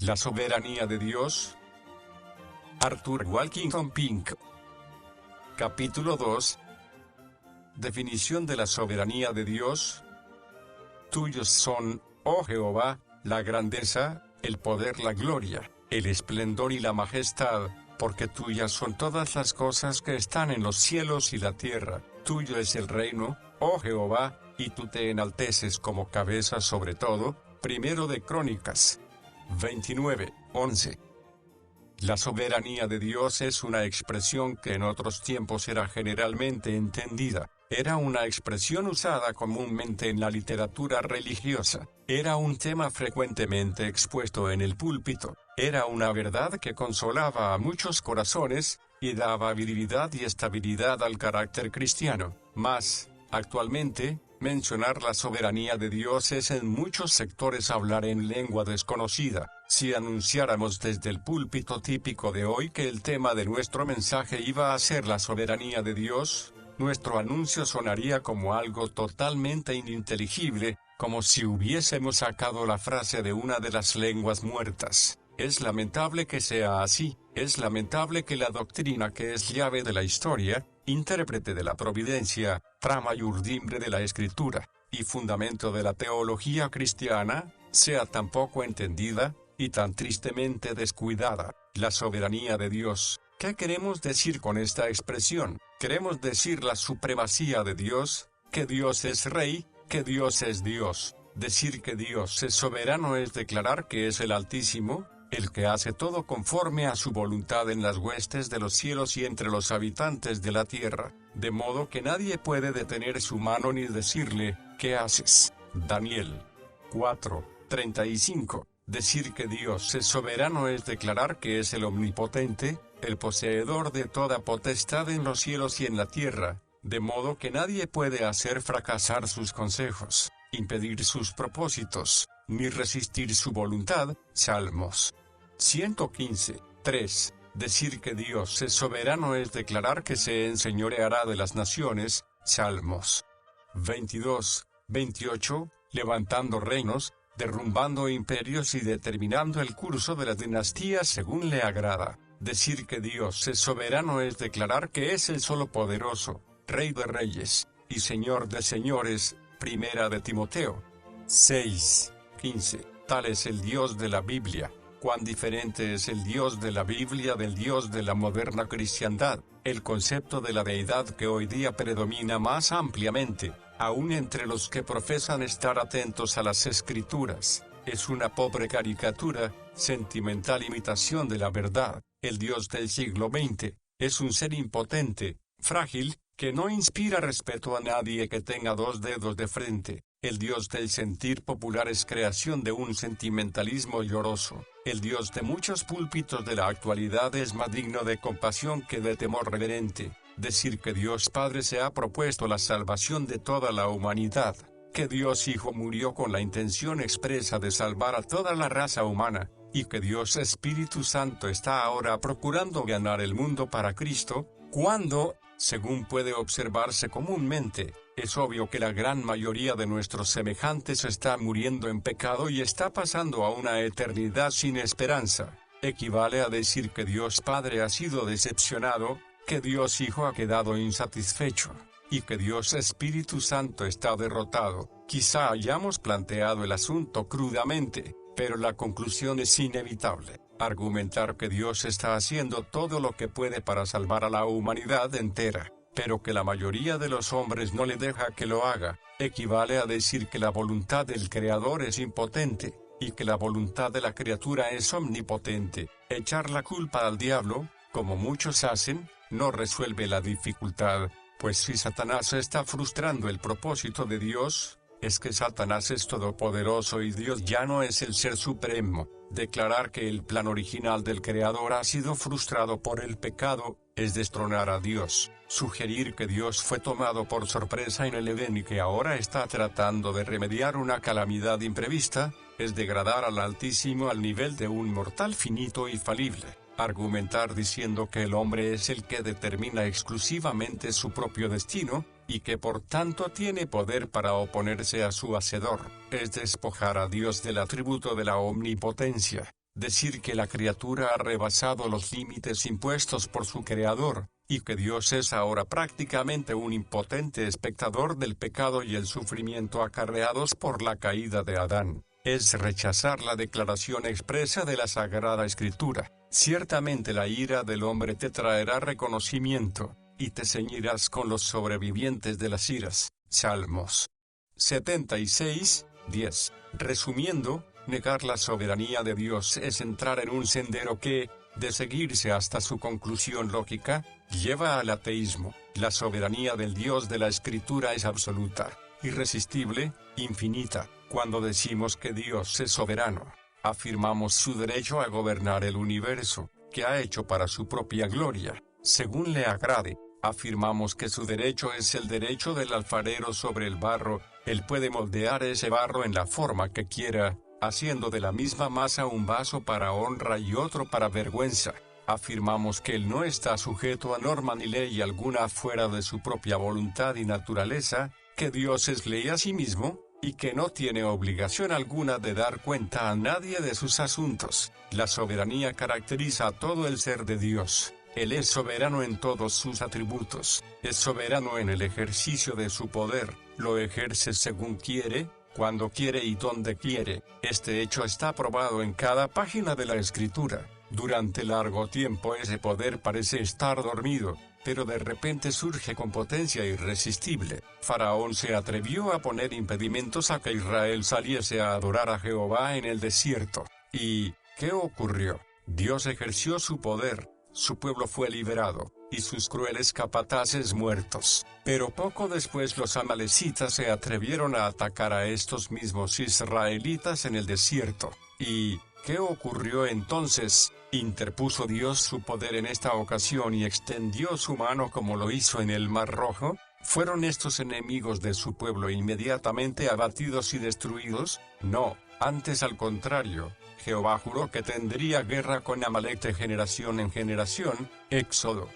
La soberanía de Dios. Arthur Walkington Pink. Capítulo 2. Definición de la soberanía de Dios. Tuyos son, oh Jehová, la grandeza, el poder, la gloria, el esplendor y la majestad, porque tuyas son todas las cosas que están en los cielos y la tierra. Tuyo es el reino, oh Jehová, y tú te enalteces como cabeza sobre todo. Primero de Crónicas 29:11. La soberanía de Dios es una expresión que en otros tiempos era generalmente entendida. Era una expresión usada comúnmente en la literatura religiosa. Era un tema frecuentemente expuesto en el púlpito. Era una verdad que consolaba a muchos corazones, y daba virilidad y estabilidad al carácter cristiano. Mas, actualmente, mencionar la soberanía de Dios es en muchos sectores hablar en lengua desconocida. Si anunciáramos desde el púlpito típico de hoy que el tema de nuestro mensaje iba a ser la soberanía de Dios, nuestro anuncio sonaría como algo totalmente ininteligible, como si hubiésemos sacado la frase de una de las lenguas muertas. Es lamentable que sea así. Es lamentable que la doctrina que es llave de la historia, intérprete de la providencia, trama y urdimbre de la escritura, y fundamento de la teología cristiana, sea tan poco entendida, y tan tristemente descuidada. La soberanía de Dios. ¿Qué queremos decir con esta expresión? Queremos decir la supremacía de Dios, que Dios es Rey, que Dios es Dios. Decir que Dios es soberano es declarar que es el Altísimo, el que hace todo conforme a su voluntad en las huestes de los cielos y entre los habitantes de la tierra, de modo que nadie puede detener su mano ni decirle, ¿qué haces? Daniel 4:35. Decir que Dios es soberano es declarar que es el omnipotente, el poseedor de toda potestad en los cielos y en la tierra, de modo que nadie puede hacer fracasar sus consejos, impedir sus propósitos, ni resistir su voluntad. Salmos 115:3. Decir que Dios es soberano es declarar que se enseñoreará de las naciones. Salmos 22:28. Levantando reinos, derrumbando imperios y determinando el curso de las dinastías según le agrada. Decir que Dios es soberano es declarar que es el solo poderoso, Rey de reyes, y Señor de señores. Primera de Timoteo 6:15. Tal es el Dios de la Biblia. Cuán diferente es el Dios de la Biblia del Dios de la moderna cristiandad. El concepto de la deidad que hoy día predomina más ampliamente, aún entre los que profesan estar atentos a las Escrituras, es una pobre caricatura, sentimental imitación de la verdad. El Dios del siglo XX es un ser impotente, frágil, que no inspira respeto a nadie que tenga dos dedos de frente. El Dios del sentir popular es creación de un sentimentalismo lloroso. El Dios de muchos púlpitos de la actualidad es más digno de compasión que de temor reverente. Decir que Dios Padre se ha propuesto la salvación de toda la humanidad, que Dios Hijo murió con la intención expresa de salvar a toda la raza humana, y que Dios Espíritu Santo está ahora procurando ganar el mundo para Cristo, cuando, según puede observarse comúnmente, es obvio que la gran mayoría de nuestros semejantes está muriendo en pecado y está pasando a una eternidad sin esperanza. Equivale a decir que Dios Padre ha sido decepcionado, que Dios Hijo ha quedado insatisfecho, y que Dios Espíritu Santo está derrotado. Quizá hayamos planteado el asunto crudamente, pero la conclusión es inevitable. Argumentar que Dios está haciendo todo lo que puede para salvar a la humanidad entera, pero que la mayoría de los hombres no le deja que lo haga, equivale a decir que la voluntad del Creador es impotente, y que la voluntad de la criatura es omnipotente. Echar la culpa al diablo, como muchos hacen, no resuelve la dificultad, pues si Satanás está frustrando el propósito de Dios, es que Satanás es todopoderoso y Dios ya no es el ser supremo. Declarar que el plan original del Creador ha sido frustrado por el pecado, es destronar a Dios. Sugerir que Dios fue tomado por sorpresa en el Edén y que ahora está tratando de remediar una calamidad imprevista, es degradar al Altísimo al nivel de un mortal finito y falible. Argumentar diciendo que el hombre es el que determina exclusivamente su propio destino, y que por tanto tiene poder para oponerse a su Hacedor, es despojar a Dios del atributo de la omnipotencia. decir que la criatura ha rebasado los límites impuestos por su Creador, y que Dios es ahora prácticamente un impotente espectador del pecado y el sufrimiento acarreados por la caída de Adán, es rechazar la declaración expresa de la Sagrada Escritura. Ciertamente la ira del hombre te traerá reconocimiento, y te ceñirás con los sobrevivientes de las iras. Salmos 76, 10. Resumiendo, negar la soberanía de Dios es entrar en un sendero que, de seguirse hasta su conclusión lógica, lleva al ateísmo. La soberanía del Dios de la Escritura es absoluta, irresistible, infinita. Cuando decimos que Dios es soberano, afirmamos su derecho a gobernar el universo, que ha hecho para su propia gloria, según le agrade. Afirmamos que su derecho es el derecho del alfarero sobre el barro. Él puede moldear ese barro en la forma que quiera, haciendo de la misma masa un vaso para honra y otro para vergüenza. Afirmamos que Él no está sujeto a norma ni ley alguna fuera de su propia voluntad y naturaleza, que Dios es ley a sí mismo, y que no tiene obligación alguna de dar cuenta a nadie de sus asuntos. La soberanía caracteriza a todo el ser de Dios. Él es soberano en todos sus atributos, es soberano en el ejercicio de su poder, lo ejerce según quiere, cuando quiere y donde quiere. Este hecho está probado en cada página de la Escritura. Durante largo tiempo ese poder parece estar dormido, pero de repente surge con potencia irresistible. Faraón se atrevió a poner impedimentos a que Israel saliese a adorar a Jehová en el desierto. ¿Y qué ocurrió? Dios ejerció su poder. Su pueblo fue liberado, y sus crueles capataces muertos. Pero poco después los amalecitas se atrevieron a atacar a estos mismos israelitas en el desierto. ¿Y qué ocurrió entonces? ¿Interpuso Dios su poder en esta ocasión y extendió su mano como lo hizo en el Mar Rojo? ¿Fueron estos enemigos de su pueblo inmediatamente abatidos y destruidos? No, antes al contrario. Jehová juró que tendría guerra con Amalec de generación en generación. Éxodo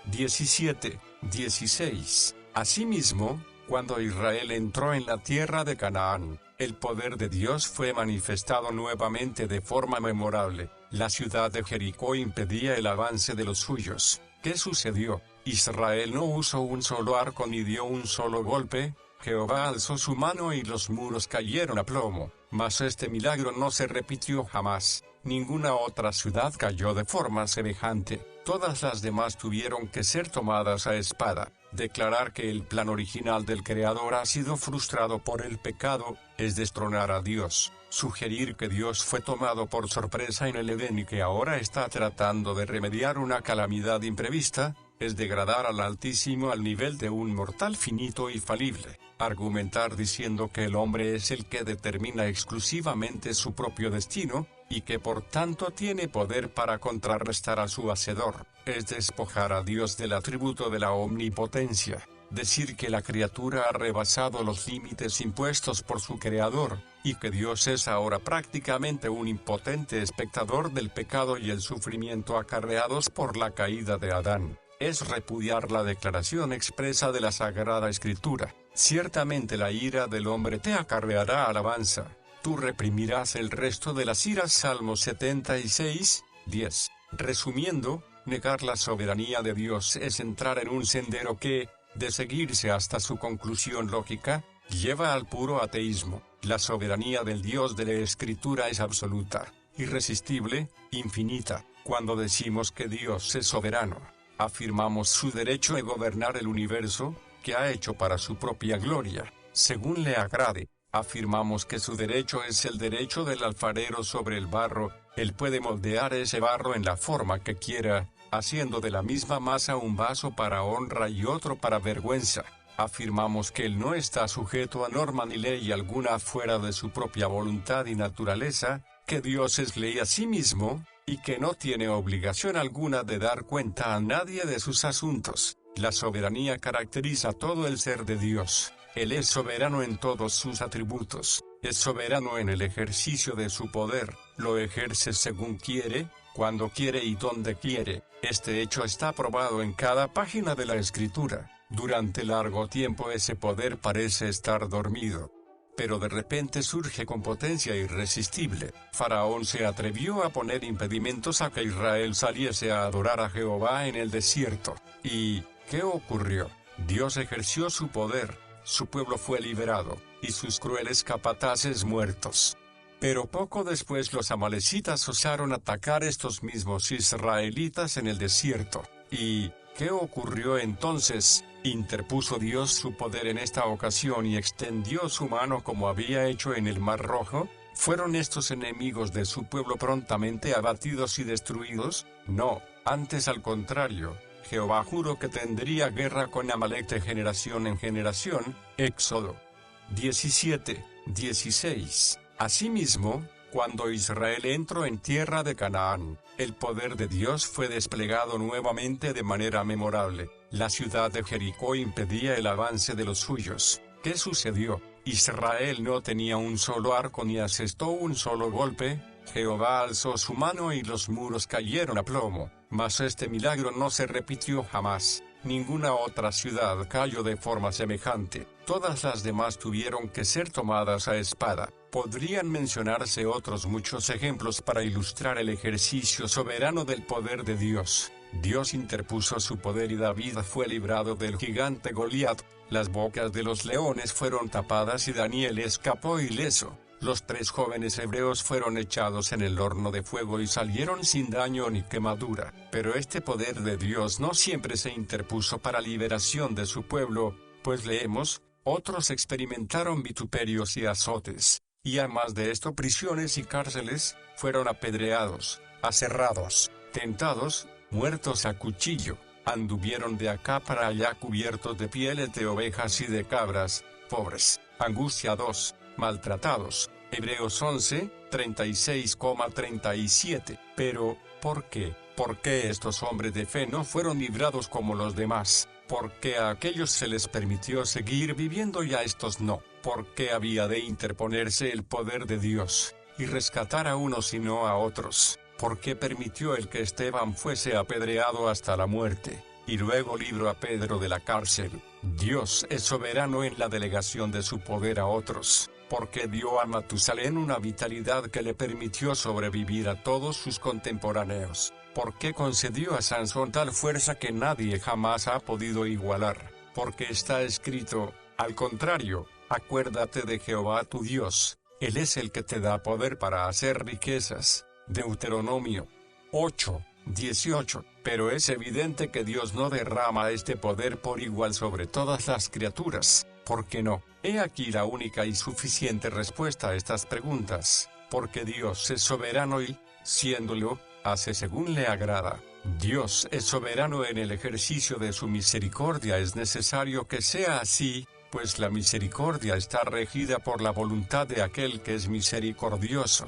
17, 16. Asimismo, cuando Israel entró en la tierra de Canaán, el poder de Dios fue manifestado nuevamente de forma memorable. La ciudad de Jericó impedía el avance de los suyos. ¿Qué sucedió? Israel no usó un solo arco ni dio un solo golpe. Jehová alzó su mano y los muros cayeron a plomo. Mas este milagro no se repitió jamás. Ninguna otra ciudad cayó de forma semejante. Todas las demás tuvieron que ser tomadas a espada. Declarar que el plan original del Creador ha sido frustrado por el pecado, es destronar a Dios. Sugerir que Dios fue tomado por sorpresa en el Edén y que ahora está tratando de remediar una calamidad imprevista, es degradar al Altísimo al nivel de un mortal finito y falible. Argumentar diciendo que el hombre es el que determina exclusivamente su propio destino, y que por tanto tiene poder para contrarrestar a su hacedor, es despojar a Dios del atributo de la omnipotencia. Decir que la criatura ha rebasado los límites impuestos por su Creador, y que Dios es ahora prácticamente un impotente espectador del pecado y el sufrimiento acarreados por la caída de Adán, es repudiar la declaración expresa de la Sagrada Escritura. Ciertamente la ira del hombre te acarreará alabanza. Tú reprimirás el resto de las iras. Salmos 76, 10. Resumiendo, negar la soberanía de Dios es entrar en un sendero que, de seguirse hasta su conclusión lógica, lleva al puro ateísmo. La soberanía del Dios de la Escritura es absoluta, irresistible, infinita. Cuando decimos que Dios es soberano, afirmamos su derecho a gobernar el universo, que ha hecho para su propia gloria, según le agrade. Afirmamos que su derecho es el derecho del alfarero sobre el barro. Él puede moldear ese barro en la forma que quiera, haciendo de la misma masa un vaso para honra y otro para vergüenza. Afirmamos que Él no está sujeto a norma ni ley alguna fuera de su propia voluntad y naturaleza, que Dios es ley a sí mismo, y que no tiene obligación alguna de dar cuenta a nadie de sus asuntos. La soberanía caracteriza todo el ser de Dios. Él es soberano en todos sus atributos, es soberano en el ejercicio de su poder, lo ejerce según quiere, cuando quiere y donde quiere. Este hecho está probado en cada página de la Escritura. Durante largo tiempo ese poder parece estar dormido, pero de repente surge con potencia irresistible. Faraón se atrevió a poner impedimentos a que Israel saliese a adorar a Jehová en el desierto. ¿Y qué ocurrió? Dios ejerció su poder, su pueblo fue liberado, y sus crueles capataces muertos. Pero poco después los amalecitas osaron atacar estos mismos israelitas en el desierto. ¿Y qué ocurrió entonces? Interpuso Dios su poder en esta ocasión y extendió su mano como había hecho en el Mar Rojo. ¿Fueron estos enemigos de su pueblo prontamente abatidos y destruidos? No, antes al contrario. Jehová juró que tendría guerra con Amalec de generación en generación. Éxodo 17:16. Asimismo, cuando Israel entró en tierra de Canaán, el poder de Dios fue desplegado nuevamente de manera memorable. La ciudad de Jericó impedía el avance de los suyos. ¿Qué sucedió? Israel no tenía un solo arco ni asestó un solo golpe. Jehová alzó su mano y los muros cayeron a plomo. Mas este milagro no se repitió jamás. Ninguna otra ciudad cayó de forma semejante. Todas las demás tuvieron que ser tomadas a espada. Podrían mencionarse otros muchos ejemplos para ilustrar el ejercicio soberano del poder de Dios. Dios interpuso su poder y David fue librado del gigante Goliat. Las bocas de los leones fueron tapadas y Daniel escapó ileso. Los 3 jóvenes hebreos fueron echados en el horno de fuego y salieron sin daño ni quemadura. Pero este poder de Dios no siempre se interpuso para liberación de su pueblo, pues leemos, otros experimentaron vituperios y azotes, y además de esto prisiones y cárceles, fueron apedreados, aserrados, tentados, muertos a cuchillo, anduvieron de acá para allá cubiertos de pieles de ovejas y de cabras, pobres, angustiados, maltratados. Hebreos 11, 36,37. Pero, ¿por qué? ¿Por qué estos hombres de fe no fueron librados como los demás? ¿Por qué a aquellos se les permitió seguir viviendo y a estos no? ¿Por qué había de interponerse el poder de Dios y rescatar a unos y no a otros? ¿Por qué permitió el que Esteban fuese apedreado hasta la muerte, y luego libró a Pedro de la cárcel? Dios es soberano en la delegación de su poder a otros, porque dio a Matusalén una vitalidad que le permitió sobrevivir a todos sus contemporáneos. ¿Por qué concedió a Sansón tal fuerza que nadie jamás ha podido igualar? Porque está escrito, al contrario, acuérdate de Jehová tu Dios, Él es el que te da poder para hacer riquezas. Deuteronomio 8:18. Pero es evidente que Dios no derrama este poder por igual sobre todas las criaturas. ¿Por qué no? He aquí la única y suficiente respuesta a estas preguntas. Porque Dios es soberano y, siéndolo, hace según le agrada. Dios es soberano en el ejercicio de su misericordia. Es necesario que sea así, pues la misericordia está regida por la voluntad de aquel que es misericordioso.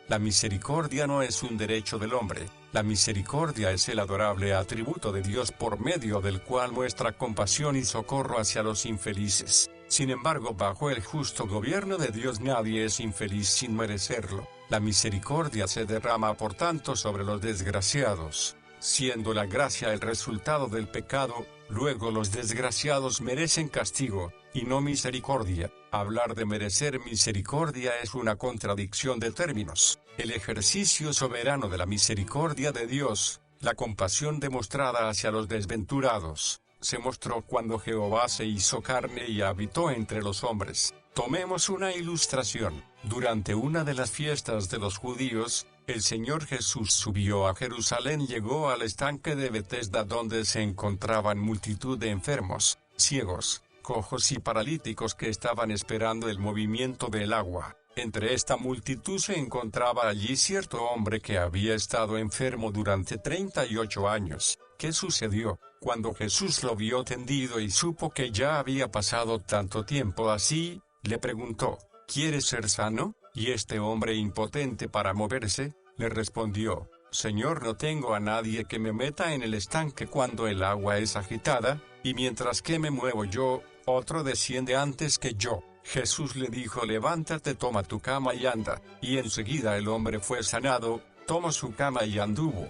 La misericordia no es un derecho del hombre, la misericordia es el adorable atributo de Dios por medio del cual muestra compasión y socorro hacia los infelices. Sin embargo, bajo el justo gobierno de Dios nadie es infeliz sin merecerlo. La misericordia se derrama por tanto sobre los desgraciados, siendo la gracia el resultado del pecado. Luego los desgraciados merecen castigo, y no misericordia. Hablar de merecer misericordia es una contradicción de términos. El ejercicio soberano de la misericordia de Dios, la compasión demostrada hacia los desventurados, se mostró cuando Jehová se hizo carne y habitó entre los hombres. Tomemos una ilustración. Durante una de las fiestas de los judíos, el Señor Jesús subió a Jerusalén y llegó al estanque de Betesda donde se encontraban multitud de enfermos, ciegos, cojos y paralíticos que estaban esperando el movimiento del agua. Entre esta multitud se encontraba allí cierto hombre que había estado enfermo durante 38 años. ¿Qué sucedió? Cuando Jesús lo vio tendido y supo que ya había pasado tanto tiempo así, le preguntó, ¿quieres ser sano? Y este hombre impotente para moverse, le respondió, Señor, no tengo a nadie que me meta en el estanque cuando el agua es agitada, y mientras que me muevo yo, otro desciende antes que yo. Jesús le dijo, levántate, toma tu cama y anda, y enseguida el hombre fue sanado, tomó su cama y anduvo.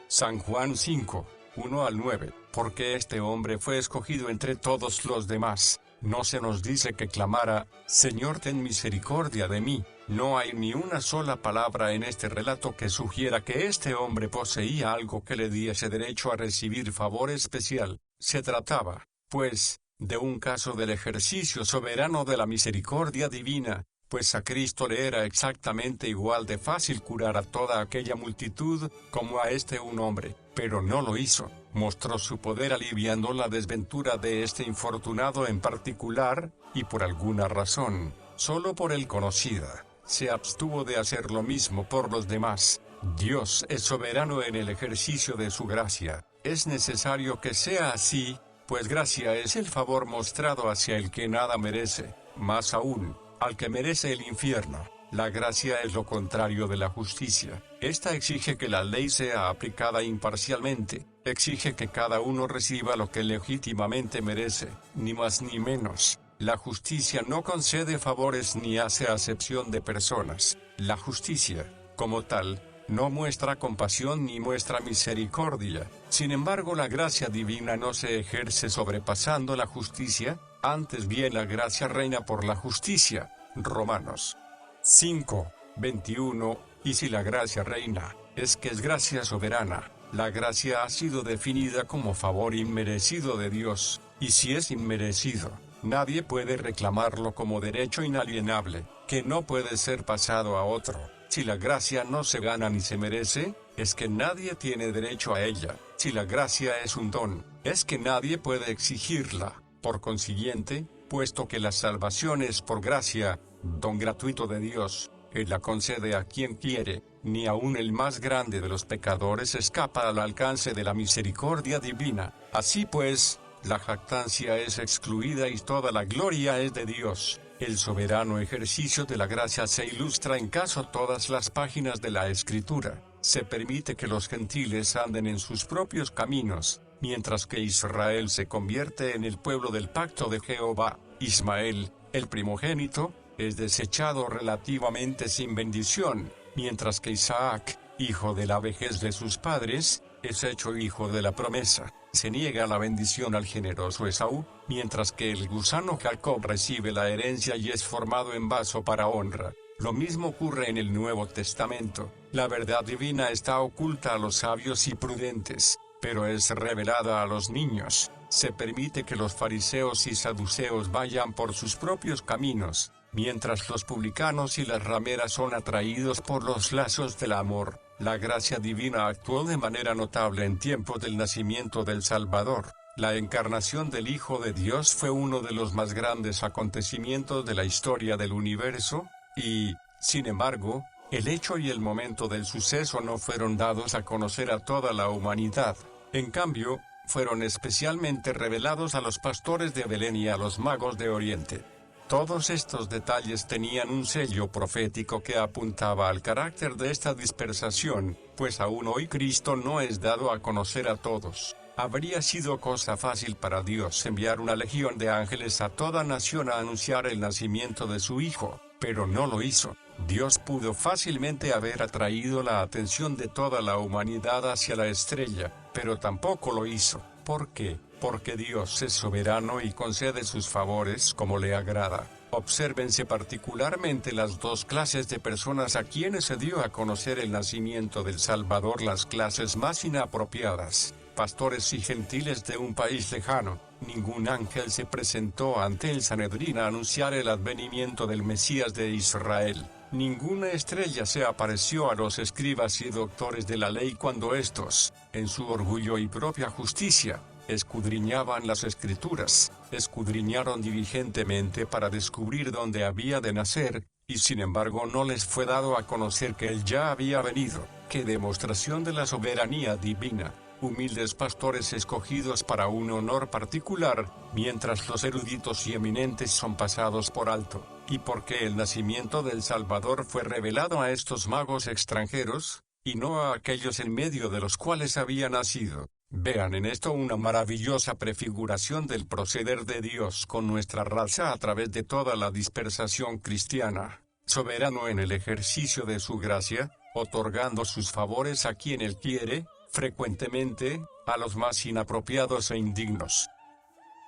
San Juan 5:1-9. Porque este hombre fue escogido entre todos los demás, No se nos dice que clamara, Señor, ten misericordia de mí. No hay ni una sola palabra en este relato que sugiera que este hombre poseía algo que le diese derecho a recibir favor especial. Se trataba, pues, de un caso del ejercicio soberano de la misericordia divina, pues a Cristo le era exactamente igual de fácil curar a toda aquella multitud, como a este un hombre, pero no lo hizo. Mostró su poder aliviando la desventura de este infortunado en particular, y por alguna razón, solo por él conocida, se abstuvo de hacer lo mismo por los demás. Dios es soberano en el ejercicio de su gracia. Es necesario que sea así, pues gracia es el favor mostrado hacia el que nada merece, más aún, al que merece el infierno. La gracia es lo contrario de la justicia. Esta exige que la ley sea aplicada imparcialmente, exige que cada uno reciba lo que legítimamente merece, ni más ni menos. La justicia no concede favores ni hace acepción de personas. La justicia, como tal, no muestra compasión ni muestra misericordia. Sin embargo, la gracia divina no se ejerce sobrepasando la justicia, antes bien la gracia reina por la justicia. Romanos 5:21. Y si la gracia reina, es que es gracia soberana. La gracia ha sido definida como favor inmerecido de Dios, y si es inmerecido, nadie puede reclamarlo como derecho inalienable, que no puede ser pasado a otro. Si la gracia no se gana ni se merece, es que nadie tiene derecho a ella. Si la gracia es un don, es que nadie puede exigirla. Por consiguiente, puesto que la salvación es por gracia, don gratuito de Dios, Él la concede a quien quiere, ni aun el más grande de los pecadores escapa al alcance de la misericordia divina. Así pues, la jactancia es excluida y toda la gloria es de Dios. El soberano ejercicio de la gracia se ilustra en casi todas las páginas de la Escritura. Se permite que los gentiles anden en sus propios caminos, mientras que Israel se convierte en el pueblo del pacto de Jehová. Ismael, el primogénito, es desechado relativamente sin bendición, mientras que Isaac, hijo de la vejez de sus padres, es hecho hijo de la promesa. Se niega la bendición al generoso Esaú, mientras que el gusano Jacob recibe la herencia y es formado en vaso para honra. Lo mismo ocurre en el Nuevo Testamento. La verdad divina está oculta a los sabios y prudentes, pero es revelada a los niños. Se permite que los fariseos y saduceos vayan por sus propios caminos, mientras los publicanos y las rameras son atraídos por los lazos del amor. La gracia divina actuó de manera notable en tiempos del nacimiento del Salvador. La encarnación del Hijo de Dios fue uno de los más grandes acontecimientos de la historia del universo, y, sin embargo, el hecho y el momento del suceso no fueron dados a conocer a toda la humanidad. En cambio, fueron especialmente revelados a los pastores de Belén y a los magos de Oriente. Todos estos detalles tenían un sello profético que apuntaba al carácter de esta dispersación, pues aún hoy Cristo no es dado a conocer a todos. Habría sido cosa fácil para Dios enviar una legión de ángeles a toda nación a anunciar el nacimiento de su Hijo, pero no lo hizo. Dios pudo fácilmente haber atraído la atención de toda la humanidad hacia la estrella, pero tampoco lo hizo. ¿Por qué? Porque Dios es soberano y concede sus favores como le agrada. Obsérvense particularmente las dos clases de personas a quienes se dio a conocer el nacimiento del Salvador, las clases más inapropiadas, pastores y gentiles de un país lejano. Ningún ángel se presentó ante el Sanedrín a anunciar el advenimiento del Mesías de Israel. Ninguna estrella se apareció a los escribas y doctores de la ley cuando éstos, en su orgullo y propia justicia, escudriñaban las Escrituras. Escudriñaron diligentemente para descubrir dónde había de nacer, y sin embargo no les fue dado a conocer que él ya había venido. ¡Qué demostración de la soberanía divina! Humildes pastores escogidos para un honor particular, mientras los eruditos y eminentes son pasados por alto. ¿Y por qué el nacimiento del Salvador fue revelado a estos magos extranjeros, y no a aquellos en medio de los cuales había nacido? Vean en esto una maravillosa prefiguración del proceder de Dios con nuestra raza a través de toda la dispersación cristiana. Soberano en el ejercicio de su gracia, otorgando sus favores a quien él quiere, frecuentemente, a los más inapropiados e indignos.